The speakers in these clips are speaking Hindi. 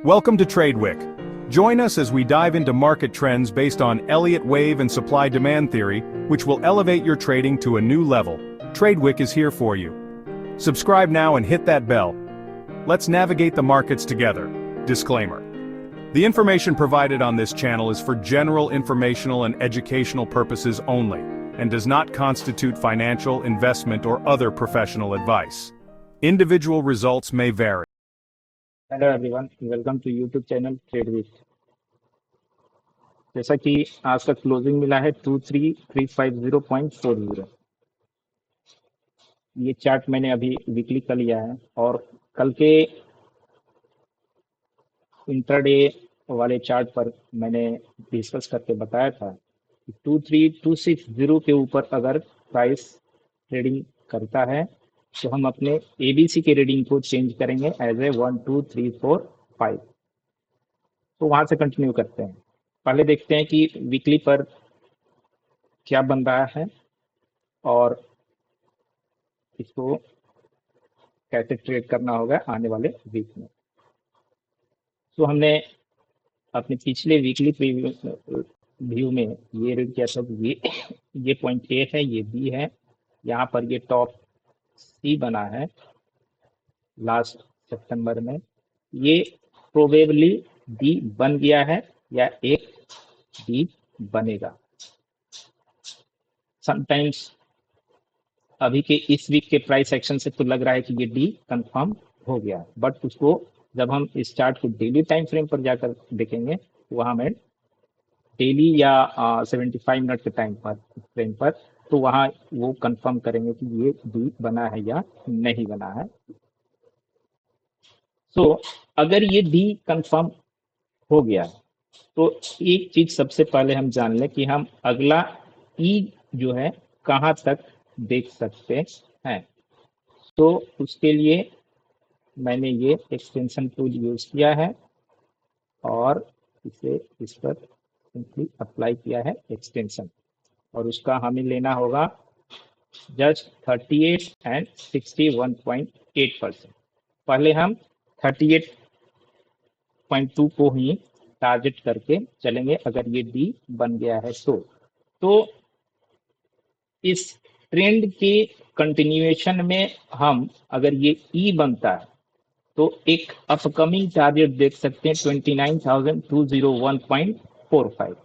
Welcome to TradeWick. Join us as we dive into market trends based on Elliott wave and supply-demand theory, which will elevate your trading to a new level. TradeWick is here for you. Subscribe now and hit that bell. Let's navigate the markets together. Disclaimer. The information provided on this channel is for general informational and educational purposes only, and does not constitute financial, investment, or other professional advice. Individual results may vary. Hello everyone, welcome to YouTube channel trade with. जैसा कि आज का क्लोजिंग मिला है 23350.40। ये चार्ट मैंने अभी वीकली का लिया है और कल के इंट्राडे वाले चार्ट पर मैंने डिस्कस करके बताया था कि 23260 के ऊपर अगर प्राइस ट्रेडिंग करता है तो हम अपने एबीसी के रीडिंग को चेंज करेंगे एज ए 1 2 3 4 5। तो वहां से कंटिन्यू करते हैं। पहले देखते हैं कि वीकली पर क्या बन रहा है और इसको कैसे ट्रेड करना होगा आने वाले वीक में। तो हमने अपने पिछले वीकली व्यू में ये रीड किया था। ये पॉइंट ए है, ये बी है, यहाँ पर ये टॉप सी बना है लास्ट सितंबर में। ये प्रोबेबली डी बन गया है या एक डी बनेगा। समटाइम्स अभी के इस वीक के प्राइस एक्शन से तो लग रहा है कि ये डी कंफर्म हो गया, बट उसको जब हम इस चार्ट को डेली टाइम फ्रेम पर जाकर देखेंगे वहां में डेली या 75 मिनट के टाइम पर फ्रेम पर, तो वहां वो कंफर्म करेंगे कि ये डी बना है या नहीं बना है। तो अगर ये डी कंफर्म हो गया तो एक चीज सबसे पहले हम जान लें कि हम अगला ई जो है कहां तक देख सकते हैं। तो उसके लिए मैंने ये एक्सटेंशन टूल यूज किया है और इस पर सिंपली अप्लाई किया है एक्सटेंशन, और उसका हमें लेना होगा जस्ट 38 एंड 61.8%। पहले हम 38.2 को ही टारगेट करके चलेंगे अगर ये डी बन गया है तो इस ट्रेंड के कंटिन्यूएशन में हम अगर ये ई बनता है तो एक अपकमिंग टारगेट देख सकते हैं 29,201.45।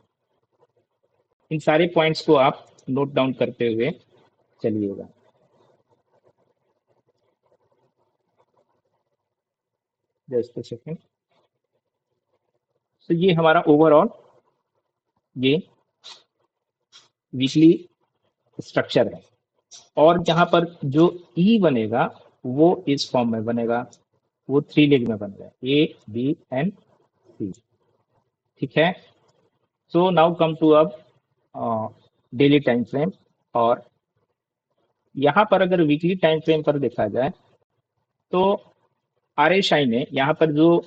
इन सारे पॉइंट्स को आप नोट डाउन करते हुए चलिएगा। Just a second. तो ये हमारा ओवरऑल ये वीकली स्ट्रक्चर है, और जहां पर जो ई बनेगा वो इस फॉर्म में बनेगा, वो 3 लेग में बनेगा, ए बी एंड सी। ठीक है। सो नाउ कम टू अब डेली टाइम फ्रेम, और यहाँ पर अगर वीकली टाइम फ्रेम पर देखा जाए तो आरएसआई ने यहाँ पर जो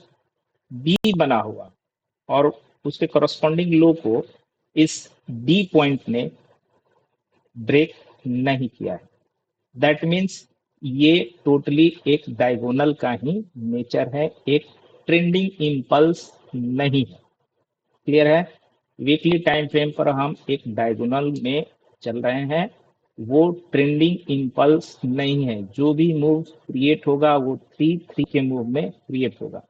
बी बना हुआ और उसके करस्पॉन्डिंग लो को इस डी पॉइंट ने ब्रेक नहीं किया है। दैट मीन्स ये टोटली एक डायगोनल का ही नेचर है, एक ट्रेंडिंग इम्पल्स नहीं है। क्लियर है। वीकली टाइम फ्रेम पर हम एक डायगोनल में चल रहे हैं, वो ट्रेंडिंग इम्पल्स नहीं है। जो भी मूव क्रिएट होगा वो 3-3 के मूव में क्रिएट होगा।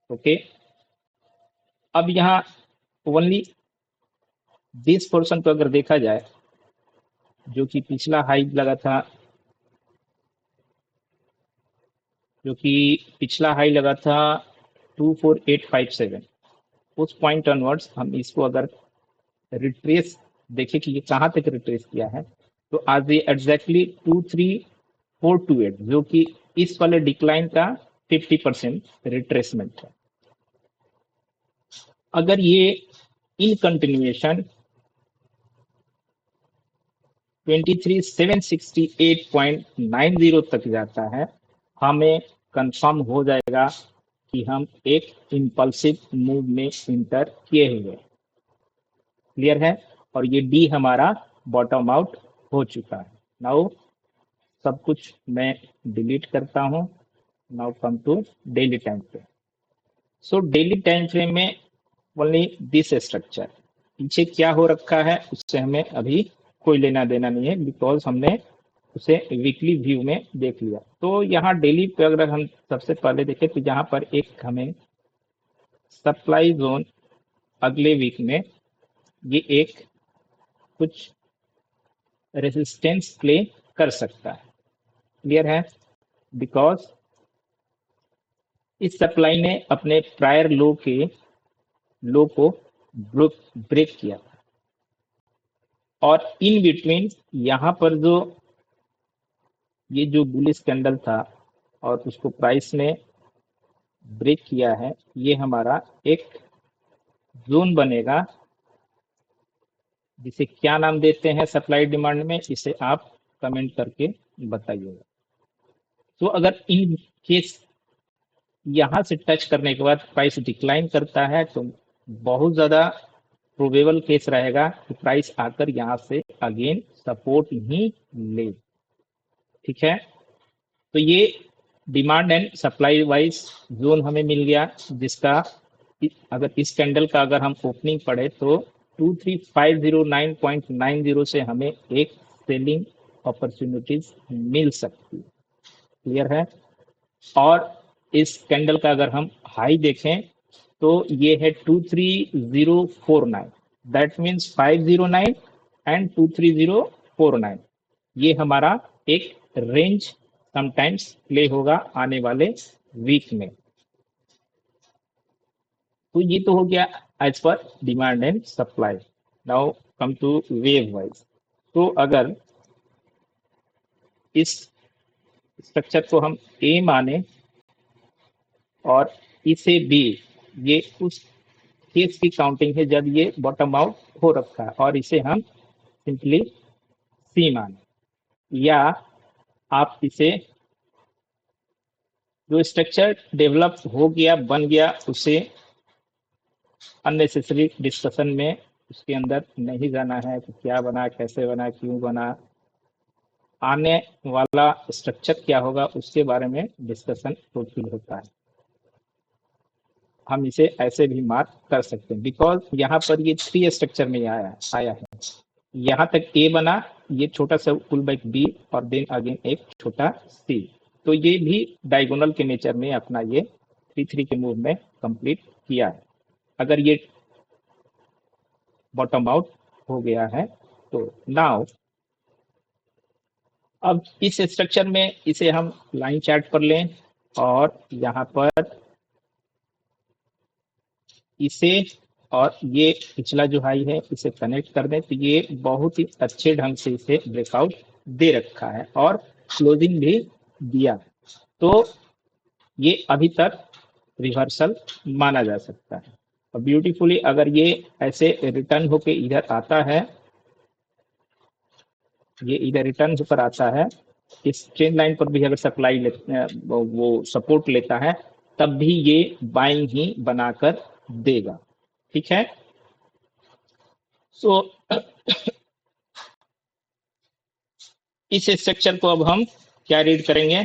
ओके। अब यहाँ ओनली दिस पोर्शन को अगर देखा जाए, जो कि पिछला हाई लगा था, जो कि पिछला हाई लगा था 24857, उस पॉइंट ऑनवर्ड्स हम इसको अगर रिट्रेस देखें कि ये कहाँ तक रिट्रेस किया है, तो आज ये एग्जैक्टली 23428, जो कि इस वाले डिक्लाइन का 50% रिट्रेसमेंट है। अगर ये इन कंटिन्यूएशन 23768.90 तक जाता है, हमें कंफर्म हो जाएगा कि हम एक इम्पल्सिव मूव में इंटर किए हुए। क्लियर है। और ये डी हमारा बॉटम आउट हो चुका है। नाउ सब कुछ मैं डिलीट करता हूं। Now come to daily time पे। सो डेली टाइम फ्रेम में ओनली दिस स्ट्रक्चर, पीछे क्या हो रखा है उससे हमें अभी कोई लेना देना नहीं है, बिकॉज हमने उसे वीकली व्यू में देख लिया। तो यहाँ डेली पे अगर हम सबसे पहले देखें तो यहाँ पर एक हमें सप्लाई जोन अगले वीक में ये एक कुछ रेजिस्टेंस प्ले कर सकता है। क्लियर है? बिकॉज इस सप्लाई ने अपने प्रायर लो को ब्रेक किया था, और इन बिटवीन यहाँ पर ये जो बुलिश कैंडल था और उसको प्राइस ने ब्रेक किया है, ये हमारा एक जोन बनेगा, जिसे क्या नाम देते हैं सप्लाई डिमांड में, इसे आप कमेंट करके बताइएगा। तो अगर इन केस यहाँ से टच करने के बाद प्राइस डिक्लाइन करता है तो बहुत ज़्यादा प्रोबेबल केस रहेगा कि प्राइस आकर यहाँ से अगेन सपोर्ट ही ले। ठीक है, तो ये demand and supply wise zone हमें मिल गया, जिसका अगर इस कैंडल का अगर हम ओपनिंग पढ़े तो 23,509.90 से हमें एक सेलिंग अपॉर्चुनिटीज मिल सकती है। क्लियर है? और इस कैंडल का अगर हम हाई देखें तो ये है 23049, दैट मीन्स 509 एंड 23049, ये हमारा एक रेंज समटाइम्स प्ले होगा आने वाले वीक में। तो ये तो हो गया एज पर demand and supply. Now come to wave wise. तो अगर इस स्ट्रक्चर को हम ए माने और इसे बी, ये उस केस की काउंटिंग है जब ये बॉटम आउट हो रखा है, और इसे हम सिंपली सी माने, या आप इसे जो स्ट्रक्चर डेवलप हो गया बन गया उसे अननेसेसरी डिस्कशन में उसके अंदर नहीं जाना है कि क्या बना, कैसे बना, क्यों बना, आने वाला स्ट्रक्चर क्या होगा उसके बारे में डिस्कशन टोटल होता है। हम इसे ऐसे भी मार्क कर सकते हैं, बिकॉज यहाँ पर ये 3 स्ट्रक्चर में आया है। यहाँ तक ए बना, ये छोटा सा पुल बैक बी, और देन अगेन एक छोटा सी। तो ये भी डायगोनल के नेचर में अपना ये 3-3 के मूव में कंप्लीट किया है। अगर ये बॉटम आउट हो गया है तो नाउ अब इस स्ट्रक्चर में इसे हम लाइन चार्ट पर लें और यहाँ पर इसे और ये पिछला जो हाई है इसे कनेक्ट कर दें, तो ये बहुत ही अच्छे ढंग से इसे ब्रेकआउट दे रखा है और क्लोजिंग भी दिया। तो ये अभी तक रिवर्सल माना जा सकता है। और ब्यूटीफुली अगर ये ऐसे रिटर्न होके इधर आता है, ये इधर रिटर्न होकर आता है, इस ट्रेंड लाइन पर भी अगर सप्लाई वो सपोर्ट लेता है, तब भी ये बाइंग ही बनाकर देगा। ठीक है, सो इस स्ट्रक्चर को अब हम क्या रीड करेंगे?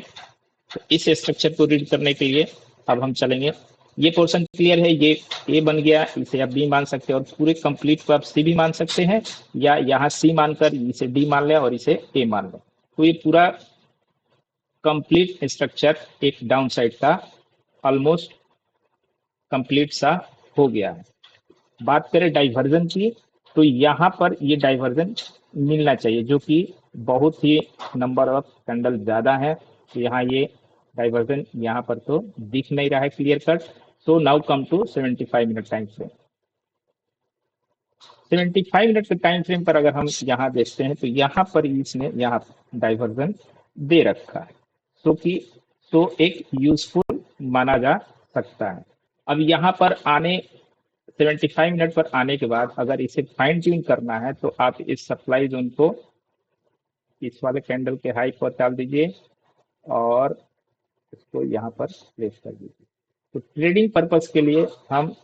तो इस स्ट्रक्चर को रीड करने के लिए अब हम चलेंगे, ये पोर्शन क्लियर है, ये ए बन गया, इसे आप बी मान सकते हैं, और पूरे कंप्लीट को आप सी भी मान सकते हैं, या यहाँ सी मानकर इसे डी मान लें और इसे ए मान लें। तो ये पूरा कंप्लीट स्ट्रक्चर एक डाउन साइड का ऑलमोस्ट कंप्लीट सा हो गया है। बात करें डाइवर्जन की, तो यहाँ पर ये डाइवर्जन मिलना चाहिए, जो कि बहुत ही नंबर ऑफ कैंडल ज़्यादा है, तो यहाँ ये डाइवर्जन यहाँ पर तो दिख नहीं रहा है clear cut. So now come to 75 minute time frame. 75 minute के टाइम फ्रेम पर अगर हम यहाँ देखते हैं तो यहाँ पर इसने यहाँ डाइवर्जन दे रखा है, तो एक यूजफुल माना जा सकता है। अब यहाँ पर आने 75 मिनट पर आने के बाद अगर इसे फाइन ट्यून करना है तो आप इस सप्लाई जोन को इस वाले कैंडल के हाई पर डाल दीजिए और इसको यहाँ पर प्लेस कर दीजिए। तो ट्रेडिंग पर्पस के लिए हम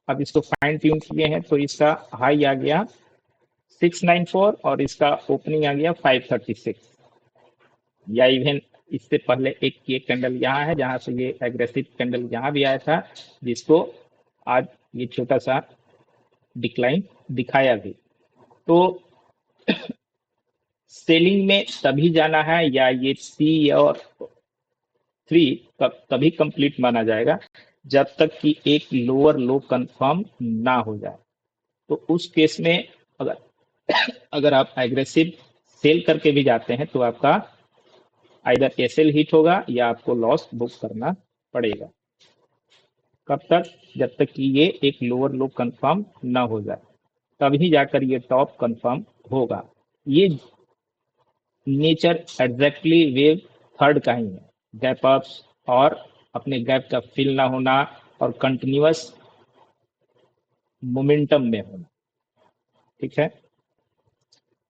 अब इसको फाइन ट्यून किए हैं, तो इसका हाई आ गया 694 और इसका ओपनिंग आ गया 536, या इवन इससे पहले एक ये कैंडल यहाँ है जहां से ये एग्रेसिव कैंडल यहाँ भी आया था, जिसको आज ये छोटा सा डिक्लाइन दिखाया भी। तो सेलिंग में तभी जाना है या ये सी और थ्री तभी कंप्लीट माना जाएगा जब तक कि एक लोअर लो कंफर्म ना हो जाए। तो उस केस में अगर अगर आप एग्रेसिव सेल करके भी जाते हैं तो आपका आइदर एसएल हिट होगा या आपको लॉस बुक करना पड़ेगा। कब तक? जब तक कि ये एक लोअर लो कंफर्म ना हो जाए, तभी जाकर ये टॉप कंफर्म होगा। ये नेचर एग्जैक्टली वेव थर्ड का ही है, गैप अप्स और अपने गैप का फिल ना होना और कंटिन्यूअस मोमेंटम में होना। ठीक है,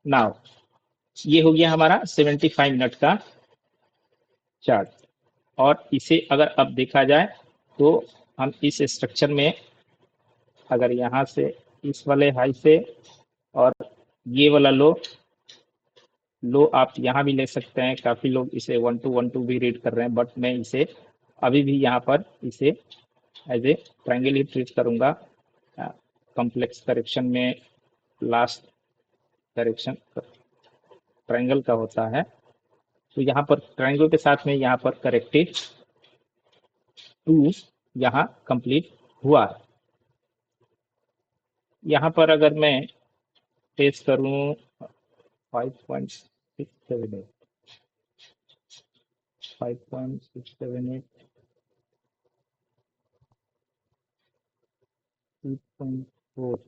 नाउ ये हो गया हमारा 75 मिनट का चार्ट। और इसे अगर अब देखा जाए तो हम इस स्ट्रक्चर में अगर यहाँ से इस वाले हाई से और ये वाला लो आप यहाँ भी ले सकते हैं। काफी लोग इसे 1 to 1 2 भी रीड कर रहे हैं, बट मैं इसे अभी भी यहाँ पर इसे एज ए ट्रायंगल ही ट्रीट करूंगा। कॉम्प्लेक्स करेक्शन में लास्ट करेक्शन ट्रायंगल का होता है, तो यहाँ पर ट्रायंगल के साथ में यहाँ पर करेक्टेड 2 यहाँ कंप्लीट हुआ। यहाँ पर अगर मैं टेस्ट करूं 5.678 5.678 2.4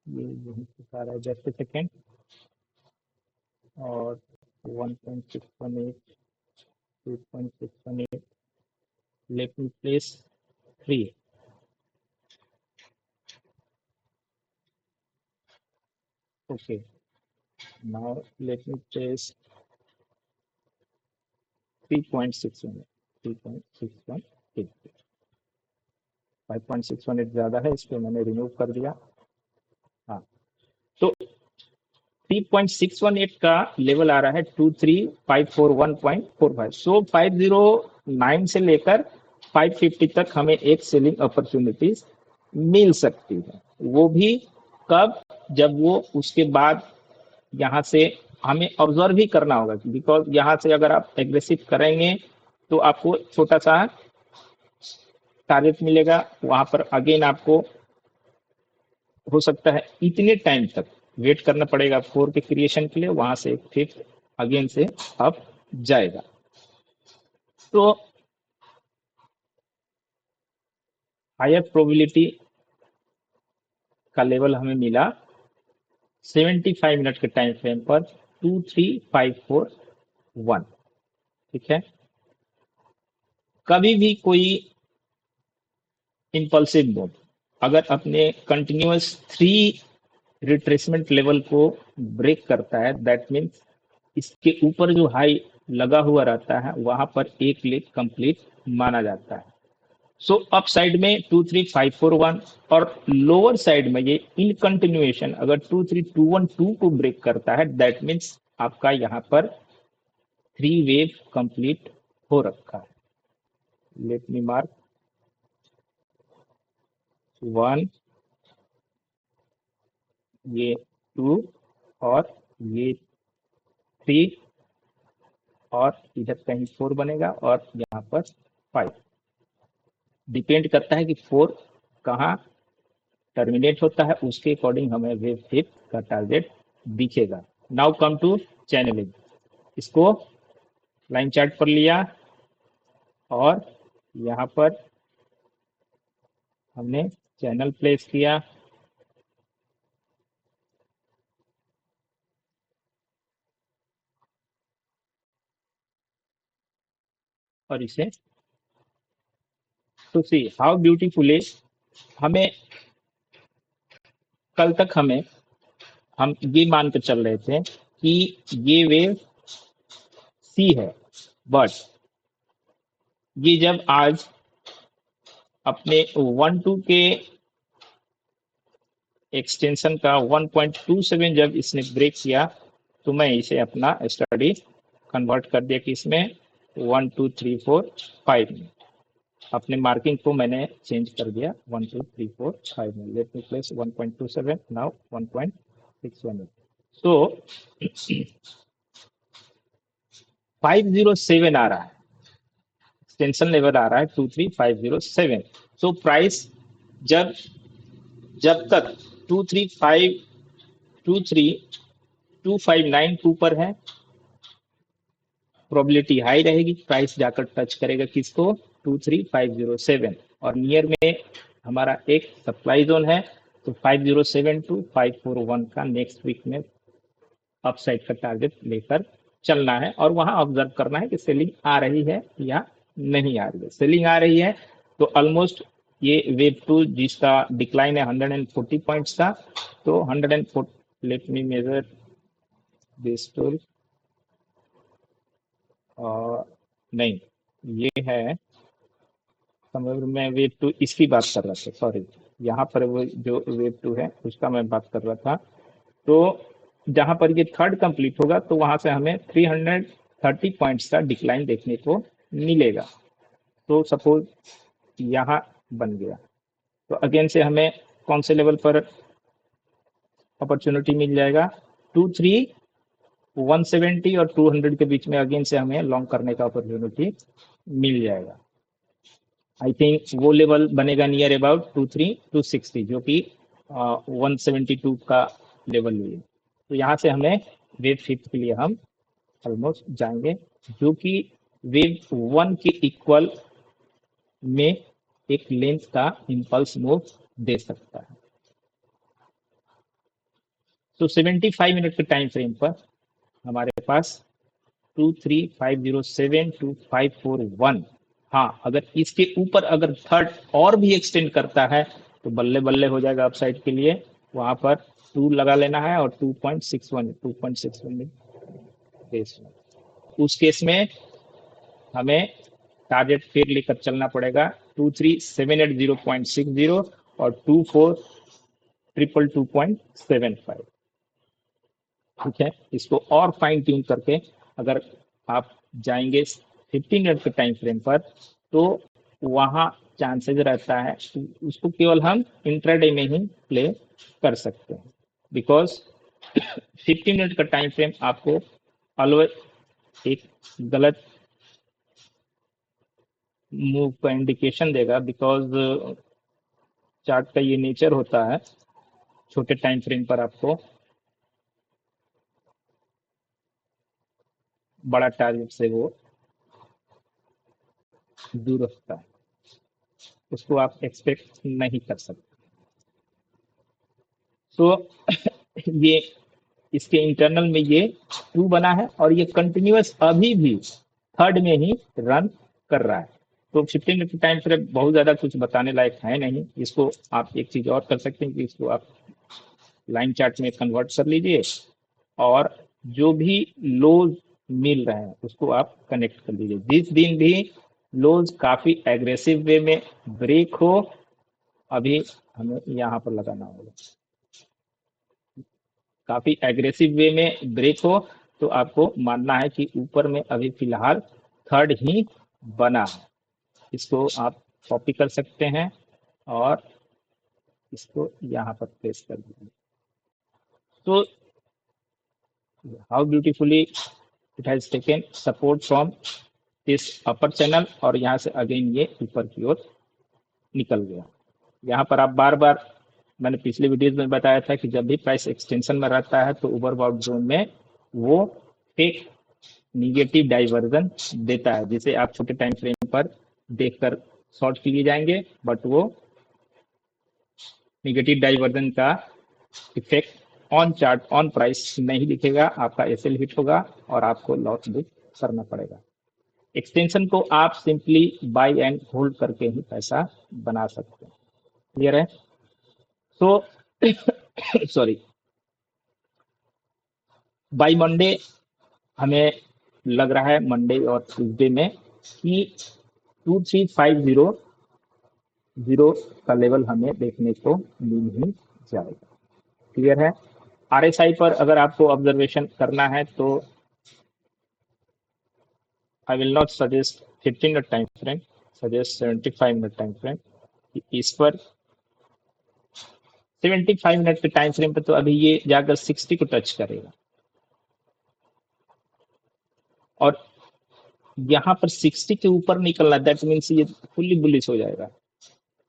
ये यहीं से सारा जस्ट सेकेंड और 1.618 2.618 let me place 3 okay now let me place 3.618 3.618 5.618 ज्यादा है, इसको मैंने रिमूव कर दिया। हाँ, तो 3.618 का लेवल आ रहा है 23541.45। सो 509 से लेकर 550 तक हमें एक सेलिंग अपॉर्चुनिटीज मिल सकती है। वो भी कब? जब वो उसके बाद यहाँ से हमें ऑब्जर्व भी करना होगा, बिकॉज यहाँ से अगर आप एग्रेसिव करेंगे तो आपको छोटा सा टारगेट मिलेगा, वहां पर अगेन आपको हो सकता है इतने टाइम तक वेट करना पड़ेगा 4 के क्रिएशन के लिए, वहां से फिफ्थ अगेन से अप जाएगा। तो हायर प्रोबेबिलिटी का लेवल हमें मिला 75 मिनट के टाइम फ्रेम पर 23541। ठीक है, कभी भी कोई इंपल्सिव मूव अगर अपने कंटिन्यूअस 3 रिट्रेसमेंट लेवल को ब्रेक करता है, दैट मीन्स इसके ऊपर जो हाई लगा हुआ रहता है वहां पर एक लेग कंप्लीट माना जाता है। सो अप साइड में 23541 और लोअर साइड में ये इन कंटिन्यूएशन अगर 23212 को ब्रेक करता है, दैट मीन्स आपका यहाँ पर 3 वेव कंप्लीट हो रखा है। लेट मी मार्क 1, ये 2 और ये 3 और इधर कहीं 4 बनेगा और यहाँ पर 5। डिपेंड करता है कि 4 कहाँ टर्मिनेट होता है, उसके अकॉर्डिंग हमें वेव फिट का टारगेट दिखेगा। Now come to channelling. इसको लाइन चार्ट पर लिया और यहाँ पर हमने चैनल प्लेस किया और इसे टू सी हाउ ब्यूटीफुली हमें कल तक हम ये मान कर चल रहे थे कि ये वेव सी है, बट ये जब आज अपने 1-2 के एक्सटेंशन का 1.27 जब इसने ब्रेक किया तो मैं इसे अपना स्टडी कन्वर्ट कर दिया कि इसमें 1 2 3 4 5 मिनट। अपने मार्किंग को मैंने चेंज कर दिया 1 2 3 4 5 minute. Let me place 1.27 now 1.618। सो 507 आ रहा है, एक्सटेंशन लेवल आ रहा है 23507। सो प्राइस जब जब तक 23592 पर है, प्रोबेबिलिटी हाई रहेगी, प्राइस जाकर टच करेगा किसको, 23507। और नियर में हमारा एक सप्लाई जोन है, तो 507 टू 541 का नेक्स्ट वीक में अपसाइड का टारगेट लेकर चलना है और वहां ऑब्जर्व करना है कि सेलिंग आ रही है या नहीं आ रही है। सेलिंग आ रही है तो ऑलमोस्ट ये वेव 2 जिसका डिक्लाइन है 140 पॉइंट्स का, तो 140, let me measure this tool, नहीं ये है, समझ में वेव 2 इसकी बात कर रहा था, सॉरी, यहाँ पर वो जो वेव 2 है उसका मैं बात कर रहा था। तो जहां पर ये थर्ड कंप्लीट होगा तो वहां से हमें 330 पॉइंट्स का डिक्लाइन देखने को मिलेगा। तो सपोज यहाँ बन गया तो अगेन से हमें कौन से लेवल पर अपॉर्चुनिटी मिल जाएगा, 170 और 200 के बीच में अगेन से हमें लॉन्ग करने का अपॉर्चुनिटी मिल जाएगा। आई थिंक वो लेवल बनेगा नियर अबाउट 260 जो कि 172 का लेवल हुई है। तो यहाँ से हमें वेव 5 के लिए हम ऑलमोस्ट जाएंगे जो कि वेव 1 के इक्वल में एक लेंथ का इंपल्स मूव दे सकता है। तो 75 मिनट के टाइम फ्रेम पर हमारे पास 23507 टू 541, हाँ अगर इसके ऊपर अगर थर्ड और भी एक्सटेंड करता है तो बल्ले बल्ले हो जाएगा अपसाइड के लिए, वहां पर 2 लगा लेना है और 2.61 बेस में। उस केस में हमें टारगेट फिर लेकर चलना पड़ेगा 23780.60 और 24222.75। ठीक है, इसको और फाइन ट्यून करके अगर आप जाएंगे 15 मिनट के टाइम फ्रेम पर तो वहां चांसेस रहता है उसको केवल हम इंट्राडे में ही प्ले कर सकते हैं, बिकॉज 15 मिनट का टाइम फ्रेम आपको ऑलवेज एक गलत मूव का इंडिकेशन देगा, बिकॉज चार्ट का ये नेचर होता है छोटे टाइम फ्रेम पर आपको बड़ा टारगेट से वो दूर रखता है, उसको आप एक्सपेक्ट नहीं कर सकते। तो ये इसके इंटरनल में ये 2 बना है और ये कंटिन्यूअस अभी भी थर्ड में ही रन कर रहा है। तो 15 मिनट टाइम फ्रेम बहुत ज्यादा कुछ बताने लायक है नहीं। इसको आप एक चीज और कर सकते हैं कि इसको आप लाइन चार्ट में कन्वर्ट कर लीजिए और जो भी लोज मिल रहे हैं उसको आप कनेक्ट कर लीजिए। जिस दिन भी लोज काफी एग्रेसिव वे में ब्रेक हो, अभी हमें यहाँ पर लगाना होगा, काफी एग्रेसिव वे में ब्रेक हो तो आपको मानना है कि ऊपर में अभी फिलहाल थर्ड ही बना है। इसको आप कॉपी कर सकते हैं और इसको यहाँ पर प्लेस कर दीजिए। तो how beautifully it has taken support from this upper channel और यहाँ से अगेन ये ऊपर की ओर निकल गया। यहाँ पर आप बार बार, मैंने पिछले वीडियोज में बताया था कि जब भी प्राइस एक्सटेंशन में रहता है तो ओवरबॉट जोन में वो एक निगेटिव डाइवर्जन देता है, जिसे आप छोटे टाइम फ्रेम पर देखकर शॉर्ट के लिए जाएंगे, बट वो निगेटिव डाइवर्जन का effect on chart on price नहीं दिखेगा, आपका एसएल हिट होगा और आपको लॉस बुक करना पड़ेगा। एक्सटेंशन को आप सिंपली बाय एंड होल्ड करके ही पैसा बना सकते हैं। क्लियर है? तो सॉरी, बाय मंडे हमें लग रहा है, मंडे और ट्यूसडे में, कि 23500 का लेवल हमें देखने को मिल ही जाएगा। क्लियर है? आरएसआई पर अगर आपको ऑब्जर्वेशन करना है तो I will not suggest 15 minute time frame, suggest 75 minute time frame. इस पर 75 मिनट के टाइम फ्रेम पर तो अभी ये जाकर 60 को टच करेगा, और यहाँ पर 60 के ऊपर निकलना, दैट मीन्स ये फुल्ली बुलिश हो जाएगा।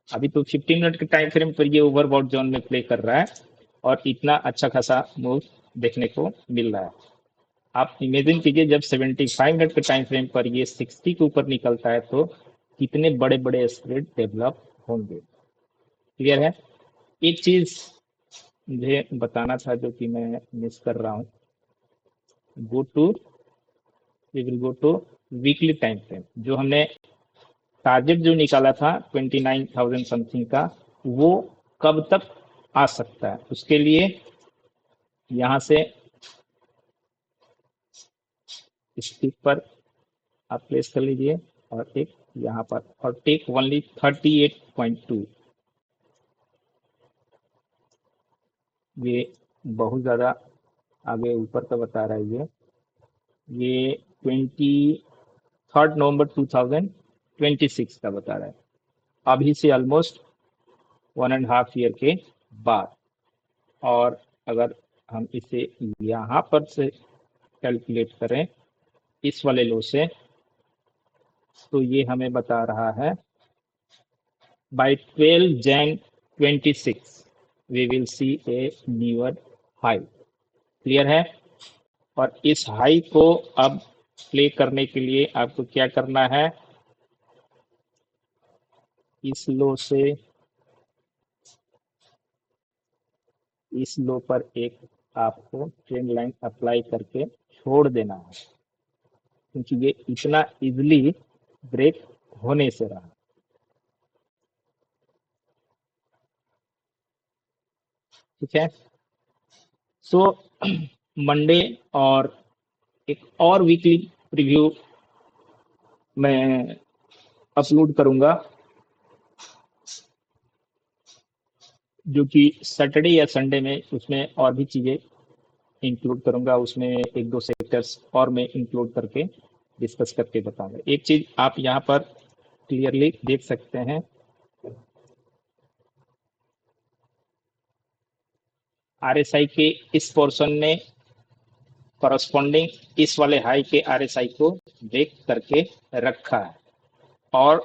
अभी तो 15 मिनट के टाइम फ्रेम पर ये ओवरबॉट जोन में प्ले कर रहा है और इतना अच्छा खासा मूव देखने को मिल रहा है। आप इमेजिन कीजिए जब 75 मिनट के टाइम फ्रेम पर ये 60 के ऊपर निकलता है तो कितने बड़े बड़े स्प्रेड डेवलप होंगे। क्लियर है? एक चीज मुझे बताना था जो कि मैं मिस कर रहा हूँ। We will go to weekly time frame. जो हमने टारगेट जो निकाला था 29,000 समथिंग का, वो कब तक आ सकता है, उसके लिए यहाँ से स्टिक पर आप प्लेस कर लीजिए और एक यहाँ पर, और टेक ओनली 38.2। ये बहुत ज़्यादा आगे ऊपर का बता रहा है। ये 23 नवंबर 2026 का बता रहा है, अभी से ऑलमोस्ट 1.5 ईयर के बाद। और अगर हम इसे यहाँ पर से कैलकुलेट करें इस वाले लो से, तो ये हमें बता रहा है by 12 Jan 26 we will see a newer high. Clear है? और इस हाई को अब प्ले करने के लिए आपको क्या करना है, इस लो से इस लो पर एक आपको ट्रेंड लाइन अप्लाई करके छोड़ देना है, क्योंकि ये इतना इजीली ब्रेक होने से रहा। ठीक है? सो मंडे और एक और वीकली प्रीव्यू मैं अपलोड करूंगा, जो कि सैटरडे या संडे में, उसमें और भी चीज़ें इंक्लूड करूंगा। उसमें एक दो सेक्टर्स और मैं इंक्लूड करके डिस्कस करके बताऊंगा। एक चीज आप यहाँ पर क्लियरली देख सकते हैं, आरएसआई के इस पोर्शन ने करस्पॉन्डिंग इस वाले हाई के आरएसआई को ब्रेक करके रखा है। और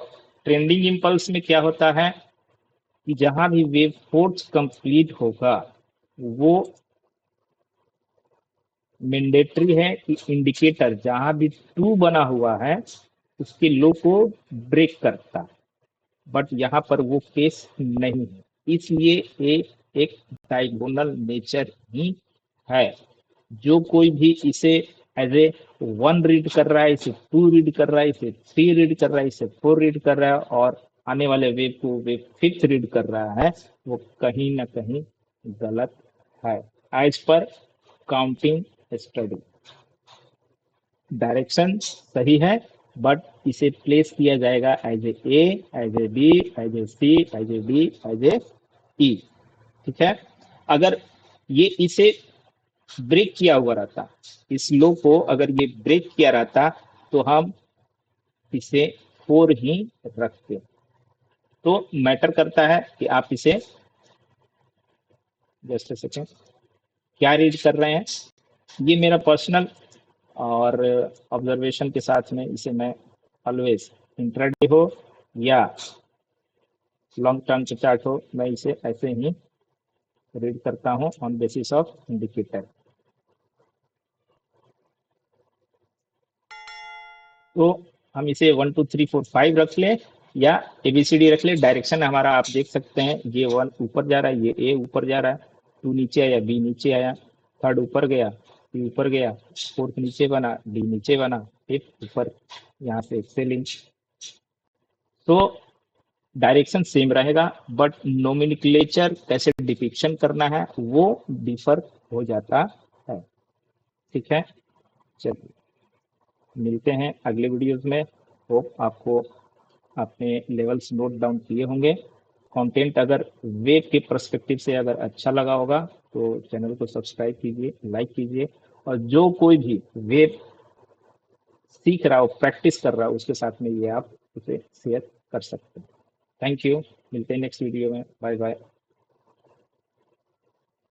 ट्रेंडिंग इंपल्स में क्या होता है कि जहां भी वेव फोर्थ कंप्लीट होगा, वो मैंडेटरी है कि इंडिकेटर जहां भी टू बना हुआ है उसके लो को ब्रेक करता, बट यहाँ पर वो केस नहीं है। इसलिए ये एक डायगोनल नेचर ही है। जो कोई भी इसे एज ए 1 रीड कर रहा है, इसे 2 रीड कर रहा है, इसे 3 रीड कर रहा है, इसे 4 रीड कर रहा है, और आने वाले वेव को वेव 5th रीड कर रहा है, वो कहीं ना कहीं गलत है as per counting study. Direction सही है, बट इसे प्लेस किया जाएगा as A, as A B, as A C, as A D, as A E. ठीक है? अगर ये इसे ब्रेक किया हुआ रहता, इस लो को अगर ये ब्रेक किया रहता, तो हम इसे 4 ही रखते। तो मैटर करता है कि आप इसे, जस्ट सेकेंड, क्या रीड कर रहे हैं। ये मेरा पर्सनल और ऑब्जर्वेशन के साथ में इसे मैं ऑलवेज इंट्राडे हो या लॉन्ग टर्म के चार्ट हो, मैं इसे ऐसे ही रीड करता हूं ऑन बेसिस ऑफ इंडिकेटर। तो हम इसे 1 2 3 4 5 रख ले या एबीसीडी रख ले। डायरेक्शन हमारा आप देख सकते हैं, ये 1 ऊपर जा रहा है, ये ए ऊपर जा रहा है, 2 नीचे आया, बी नीचे आया, 3rd ऊपर गया, सी ऊपर गया, 4th नीचे बना, डी नीचे बना, 5th ऊपर, यहाँ से एक्सेलिंग। तो डायरेक्शन सेम रहेगा, बट नोमेनक्लेचर कैसे डिपिक्शन करना है वो डिफर हो जाता है। ठीक है? चलिए मिलते हैं अगले वीडियोस में। होप आपको अपने लेवल्स नोट डाउन किए होंगे। कंटेंट अगर वेब के पर्सपेक्टिव से अगर अच्छा लगा होगा तो चैनल को सब्सक्राइब कीजिए, लाइक कीजिए, और जो कोई भी वेब सीख रहा हो, प्रैक्टिस कर रहा हो, उसके साथ में ये आप उसे शेयर कर सकते हैं। थैंक यू, मिलते हैं नेक्स्ट वीडियो में, बाय बाय।